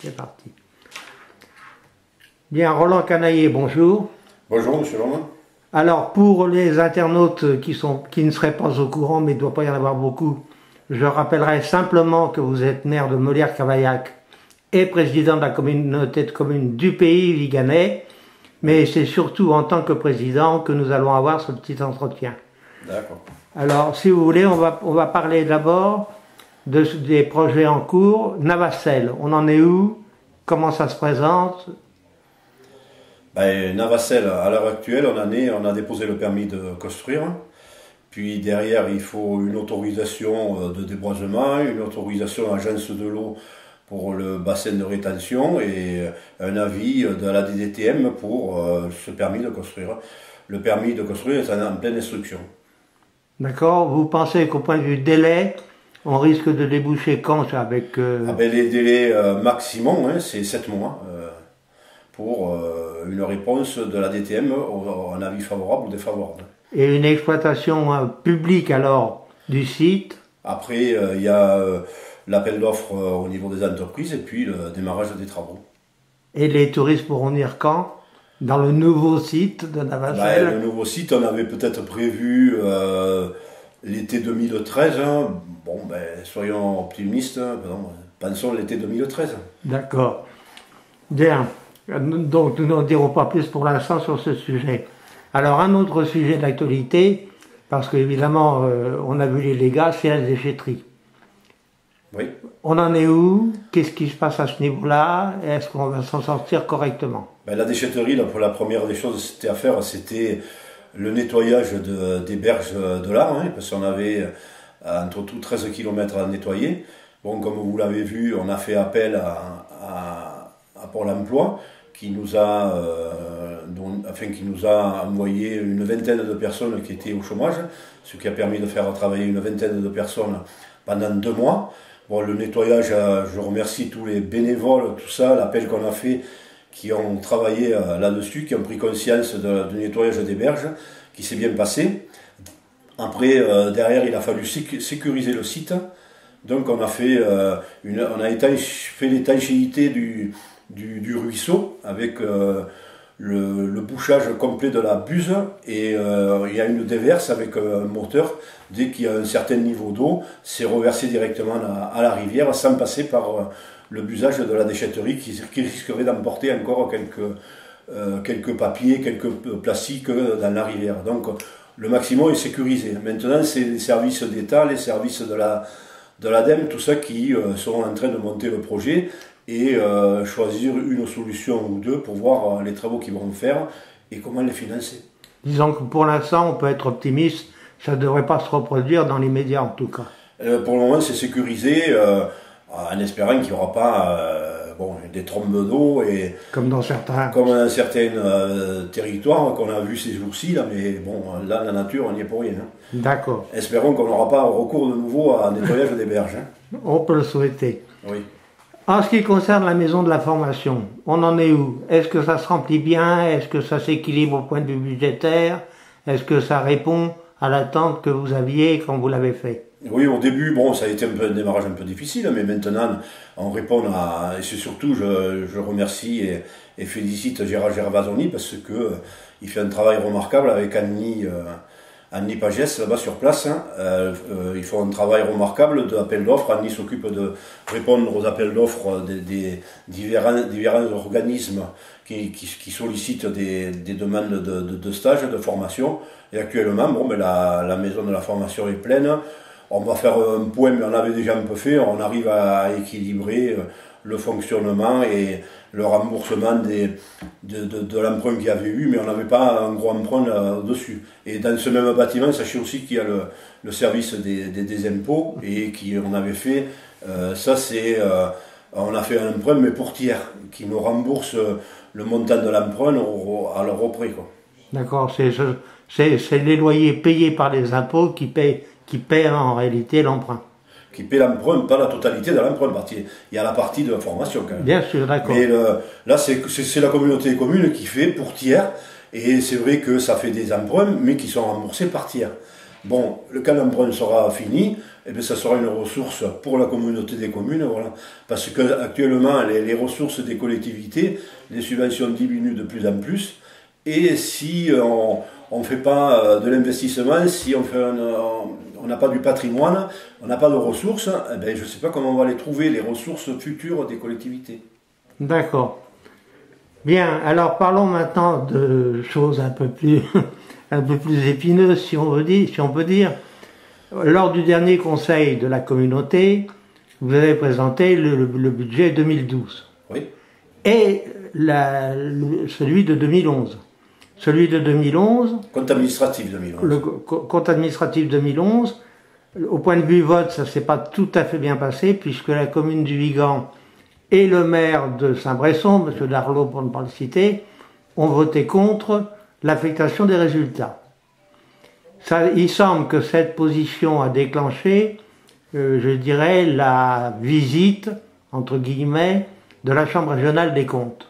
C'est parti. Bien, Roland Canaillé, bonjour. Bonjour, monsieur Romain. Alors, pour les internautes qui ne seraient pas au courant, mais il ne doit pas y en avoir beaucoup, je rappellerai simplement que vous êtes maire de Molière-Cavaillac et président de la communauté de communes du pays Viganais, mais c'est surtout en tant que président que nous allons avoir ce petit entretien. D'accord. Alors, si vous voulez, on va parler d'abord des projets en cours. Navacelle, on en est où? Comment ça se présente? Navacelle, à l'heure actuelle, on a déposé le permis de construire. Puis derrière, il faut une autorisation de déboisement, une autorisation agence de l'eau pour le bassin de rétention et un avis de la DDTM pour ce permis de construire. Le permis de construire est en pleine instruction. D'accord. Vous pensez qu'au point de vue délai, on risque de déboucher quand avec... Les délais maximum, hein, c'est 7 mois pour une réponse de la DTM, un avis favorable ou défavorable. Et une exploitation publique alors du site? Après, il y a l'appel d'offres au niveau des entreprises et puis le démarrage des travaux. Et les touristes pourront venir quand? Dans le nouveau site de Navacelle? Le nouveau site, on avait peut-être prévu l'été 2013. Hein. Soyons optimistes, pensons l'été 2013. D'accord. Bien. Donc nous n'en dirons pas plus pour l'instant sur ce sujet. Alors un autre sujet d'actualité, parce qu'évidemment on a vu les dégâts, c'est la déchetterie. Oui. On en est où? Qu'est-ce qui se passe à ce niveau-là? Est-ce qu'on va s'en sortir correctement? La déchetterie, la première des choses à faire, c'était le nettoyage des berges de l'Arve, hein, parce qu'on avait entre tout 13 km à nettoyer. Bon, comme vous l'avez vu, on a fait appel à Pôle emploi, qui nous a envoyé une vingtaine de personnes qui étaient au chômage, ce qui a permis de faire travailler une vingtaine de personnes pendant 2 mois. Bon, le nettoyage, je remercie tous les bénévoles, tout ça, l'appel qu'on a fait, qui ont travaillé là-dessus, qui ont pris conscience du nettoyage des berges, qui s'est bien passé. Après, derrière, il a fallu sécuriser le site. Donc on a fait l'étanchéité du ruisseau avec le bouchage complet de la buse et il y a une déverse avec un moteur. Dès qu'il y a un certain niveau d'eau, c'est reversé directement à la rivière sans passer par le busage de la déchetterie qui risquerait d'emporter encore quelques papiers, quelques plastiques dans la rivière. Donc le maximum est sécurisé. Maintenant, c'est les services d'État, les services de l'ADEME, tout ça qui sont en train de monter le projet et choisir une solution ou deux pour voir les travaux qu'ils vont faire et comment les financer. Disons que pour l'instant, on peut être optimiste, ça ne devrait pas se reproduire dans l'immédiat en tout cas. Pour le moment, c'est sécurisé, en espérant qu'il n'y aura pas des trombes d'eau et comme dans certains territoires qu'on a vu ces jours-ci, mais bon, là, la nature, on n'y est pour rien. Hein. D'accord. Espérons qu'on n'aura pas recours de nouveau à un nettoyage des berges. Hein. On peut le souhaiter. Oui. En ce qui concerne la maison de la formation, on en est où? Est-ce que ça se remplit bien? Est-ce que ça s'équilibre au point de vue budgétaire? Est-ce que ça répond à l'attente que vous aviez quand vous l'avez fait? Oui, au début, ça a été un démarrage un peu difficile, mais maintenant, on répond et c'est surtout, je remercie et félicite Gérard Gervasoni parce que il fait un travail remarquable avec Annie Pagès là-bas sur place. Hein. Ils font un travail remarquable d'appel d'offres. Annie s'occupe de répondre aux appels d'offres des divers organismes qui sollicitent des demandes de stage, de formation. Et actuellement, la maison de la formation est pleine. On va faire un point, mais on avait déjà un peu fait. On arrive à équilibrer le fonctionnement et le remboursement de l'emprunt qu'il y avait eu, mais on n'avait pas un gros emprunt dessus. Et dans ce même bâtiment, sachez aussi qu'il y a le service des impôts et on avait fait, on a fait un emprunt, mais pour tiers, qui nous rembourse le montant de l'emprunt à l'euro près. D'accord, c'est les loyers payés par les impôts qui paient en réalité l'emprunt. Qui paie l'emprunt, pas la totalité de l'emprunt. Il y a la partie de la formation quand même. Bien sûr, d'accord. Mais là, c'est la communauté commune qui fait pour tiers. Et c'est vrai que ça fait des emprunts, mais qui sont remboursés par tiers. Bon, le cas d'emprunt sera fini, et bien ça sera une ressource pour la communauté des communes, voilà. Parce que actuellement, les ressources des collectivités, les subventions diminuent de plus en plus, et si on ne fait pas de l'investissement, si on n'a pas du patrimoine, on n'a pas de ressources, eh bien, je ne sais pas comment on va les trouver, les ressources futures des collectivités. D'accord. Bien, alors parlons maintenant de choses un peu plus, un peu plus épineuses, si on peut dire. Lors du dernier conseil de la communauté, vous avez présenté le budget 2012. Oui. Et celui de 2011. Celui de 2011... Compte administratif 2011. Le compte administratif 2011, au point de vue vote, ça ne s'est pas tout à fait bien passé, puisque la commune du Vigan et le maire de Saint-Bresson, M. Darlot pour ne pas le citer, ont voté contre l'affectation des résultats. Il semble que cette position a déclenché, je dirais, la visite, entre guillemets, de la Chambre régionale des comptes.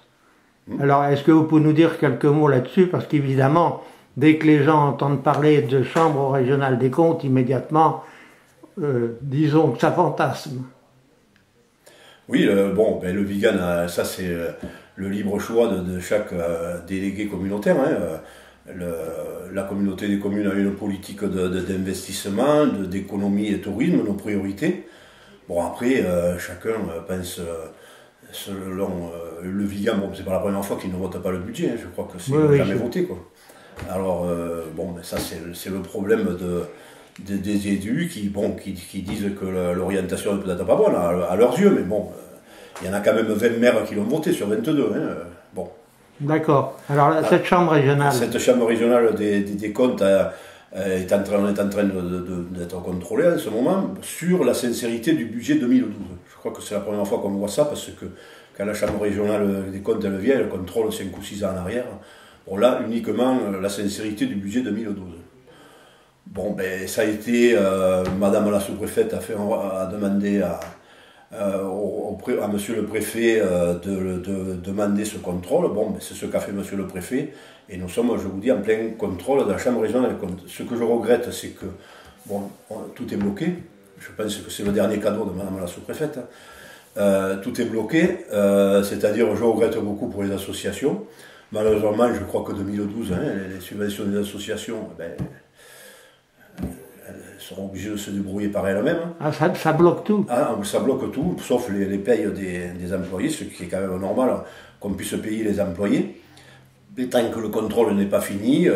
Alors, est-ce que vous pouvez nous dire quelques mots là-dessus? Parce qu'évidemment, dès que les gens entendent parler de Chambre régionale des comptes, immédiatement, disons que ça fantasme. Oui, bon, ben, le Vigan, ça c'est le libre choix de chaque délégué communautaire. Hein. La communauté des communes a une politique d'investissement, d'économie et tourisme, nos priorités. Bon, après, chacun pense selon le Vigan. Bon, c'est pas la première fois qu'il ne vote pas le budget, hein. Je crois que c'est jamais voté, quoi. Alors, bon, ben, ça c'est le problème des élus qui disent que l'orientation n'est peut-être pas bonne à leurs yeux, mais bon, il y en a quand même 20 maires qui l'ont voté sur 22. Hein, bon. D'accord. Alors cette chambre régionale... Cette chambre régionale des comptes on est en train d'être contrôlée en ce moment sur la sincérité du budget 2012. Je crois que c'est la première fois qu'on voit ça, parce que quand la chambre régionale des comptes elle vient, elle contrôle 5 ou 6 ans en arrière. Bon, là, uniquement la sincérité du budget 2012. Bon, ben, ça a été, Madame la sous-préfète a demandé à Monsieur le préfet de demander ce contrôle. Bon, ben, c'est ce qu'a fait Monsieur le préfet, et nous sommes, je vous dis, en plein contrôle de la Chambre régionale. Ce que je regrette, c'est que bon, tout est bloqué. Je pense que c'est le dernier cadeau de Madame la sous-préfète. Tout est bloqué, c'est-à-dire, je regrette beaucoup pour les associations. Malheureusement, je crois que 2012, hein, les subventions des associations, ben, elles seront obligées de se débrouiller par elles-mêmes. Ah, ça bloque tout. Ah, ça bloque tout, sauf les payes des employés, ce qui est quand même normal, qu'on puisse payer les employés. Mais tant que le contrôle n'est pas fini,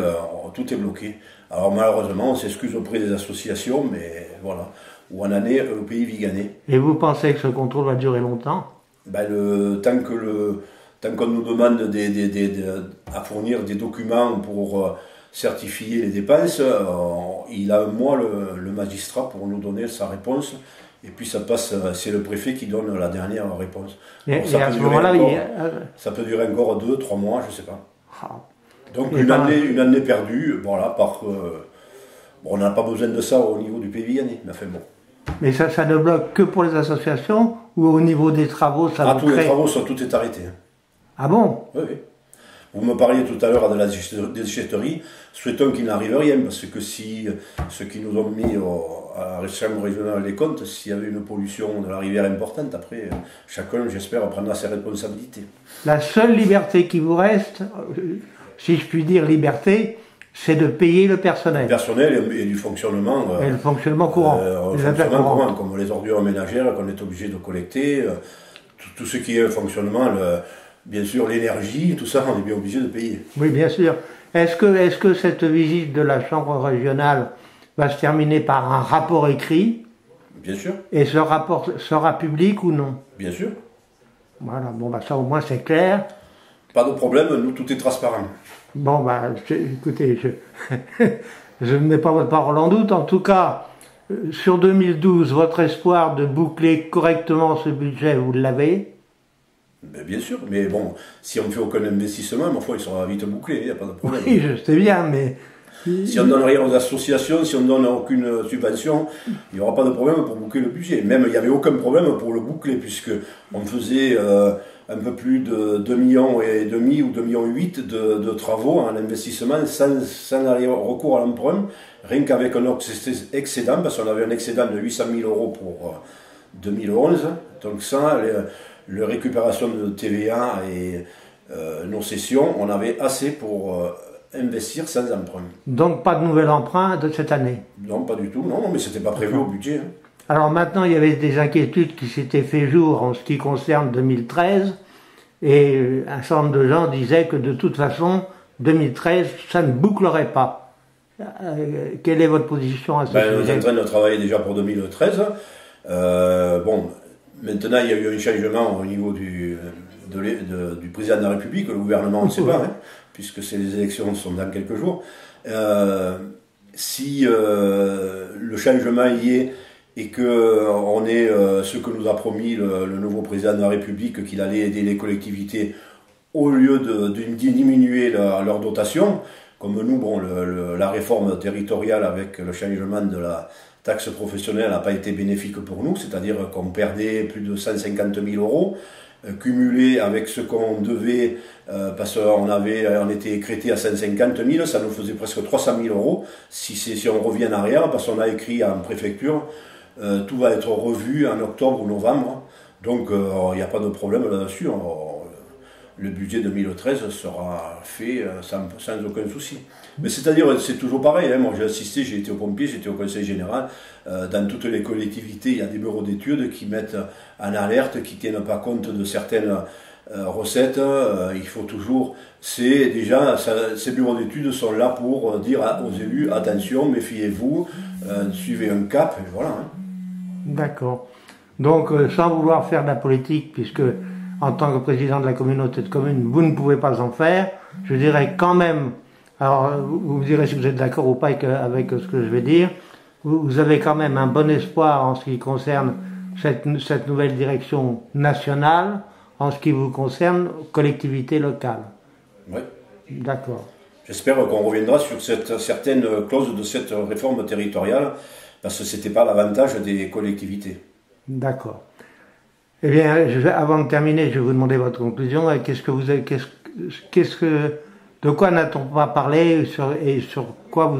tout est bloqué. Alors malheureusement, on s'excuse auprès des associations, mais voilà, où en est le pays viganais. Et vous pensez que ce contrôle va durer longtemps? Ben, tant qu'on nous demande à fournir des documents pour certifier les dépenses, il a un mois, le magistrat, pour nous donner sa réponse, et puis ça passe, c'est le préfet qui donne la dernière réponse. Et à ce moment-là, ça peut durer encore 2-3 mois, je ne sais pas. Ah. Donc une année perdue, voilà, on n'a pas besoin de ça au niveau du pays viganais, mais enfin bon. Mais ça ne bloque que pour les associations, ou au niveau des travaux, ça tous les travaux, tout est arrêté. Ah bon? Oui, oui. Vous me parliez tout à l'heure de la déchetterie. Souhaitons qu'il n'arrive rien, parce que si ceux qui nous ont mis à la Chambre régionale des comptes, s'il y avait une pollution de la rivière importante, après, chacun, j'espère, prendra ses responsabilités. La seule liberté qui vous reste, si je puis dire liberté, c'est de payer le personnel. Le personnel et du fonctionnement. Et le fonctionnement courant. Le fonctionnement courant, comme les ordures ménagères qu'on est obligé de collecter, tout ce qui est fonctionnement, bien sûr l'énergie, tout ça, on est bien obligé de payer. Oui, bien sûr. Est-ce que cette visite de la Chambre régionale va se terminer par un rapport écrit? Bien sûr. Et ce rapport sera public ou non? Bien sûr. Voilà, bon, bah ça au moins c'est clair. Pas de problème, nous, tout est transparent. Bon, bah, écoutez, je ne mets pas votre parole en doute. En tout cas, sur 2012, votre espoir de boucler correctement ce budget, vous l'avez? Bien sûr, mais bon, si on ne fait aucun investissement, ma foi, il sera vite bouclé, il n'y a pas de problème. Oui, je sais bien, mais Si on donne rien aux associations, si on donne aucune subvention, il n'y aura pas de problème pour boucler le budget. Même il n'y avait aucun problème pour le boucler, puisque on faisait un peu plus de 2,5 millions ou 2,8 millions de travaux en investissement sans aller recours à l'emprunt, rien qu'avec un excédent, parce qu'on avait un excédent de 800 000 euros pour 2011. Donc ça, la récupération de TVA et nos cessions, on avait assez pour investir sans emprunt. Donc pas de nouvel emprunt de cette année? Non, pas du tout, non, mais c'était pas prévu au budget. Hein. Alors maintenant, il y avait des inquiétudes qui s'étaient fait jour en ce qui concerne 2013, et un certain nombre de gens disaient que de toute façon, 2013, ça ne bouclerait pas. Quelle est votre position à ce sujet? On est en train de travailler déjà pour 2013. Bon, maintenant il y a eu un changement au niveau du président de la République, le gouvernement, on ne sait pas, hein, puisque les élections sont dans quelques jours. Si le changement y est et qu'on est ce que nous a promis le nouveau président de la République, qu'il allait aider les collectivités au lieu de diminuer leur dotation, comme nous, bon, la réforme territoriale avec le changement de la taxe professionnelle n'a pas été bénéfique pour nous, c'est-à-dire qu'on perdait plus de 150 000 euros, cumulé avec ce qu'on devait, parce qu'on était écrété à 150 000, ça nous faisait presque 300 000 euros, si on revient en arrière, parce qu'on a écrit en préfecture, tout va être revu en octobre ou novembre, donc il n'y a pas de problème là-dessus. Le budget 2013 sera fait sans aucun souci. Mais c'est-à-dire, c'est toujours pareil, hein. Moi j'ai assisté, j'ai été au pompier, j'étais au conseil général, dans toutes les collectivités, il y a des bureaux d'études qui mettent en alerte, qui ne tiennent pas compte de certaines recettes. Il faut toujours, ces bureaux d'études sont là pour dire aux élus, attention, méfiez-vous, suivez un cap, et voilà. Hein. D'accord. Donc, sans vouloir faire de la politique, puisque en tant que président de la communauté de communes, vous ne pouvez pas en faire, je dirais quand même, alors vous me direz si vous êtes d'accord ou pas avec ce que je vais dire, vous avez quand même un bon espoir en ce qui concerne cette nouvelle direction nationale, en ce qui vous concerne collectivité locale. Oui. D'accord. J'espère qu'on reviendra sur certaines clauses de cette réforme territoriale, parce que ce n'était pas l'avantage des collectivités. D'accord. Eh bien, avant de terminer, je vais vous demander votre conclusion. De quoi n'a-t-on pas parlé et sur quoi vous...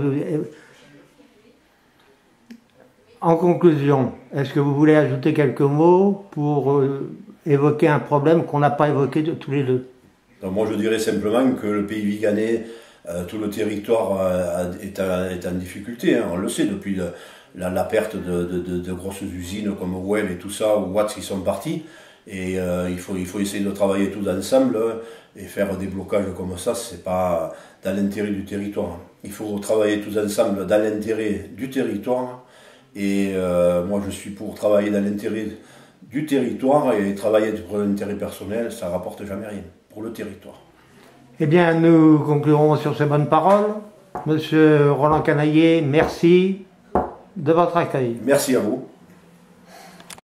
En conclusion, est-ce que vous voulez ajouter quelques mots pour évoquer un problème qu'on n'a pas évoqué tous les deux? Donc moi, je dirais simplement que le pays viganais, tout le territoire est en difficulté. Hein. On le sait depuis la perte de grosses usines comme Well et tout ça, ou Watts qui sont partis. Et il faut essayer de travailler tous ensemble et faire des blocages comme ça, c'est pas dans l'intérêt du territoire. Il faut travailler tous ensemble dans l'intérêt du territoire. Et moi, je suis pour travailler dans l'intérêt du territoire, et travailler pour l'intérêt personnel, ça ne rapporte jamais rien pour le territoire. Eh bien, nous conclurons sur ces bonnes paroles. Monsieur Roland Canaillé, merci de votre accueil. Merci à vous.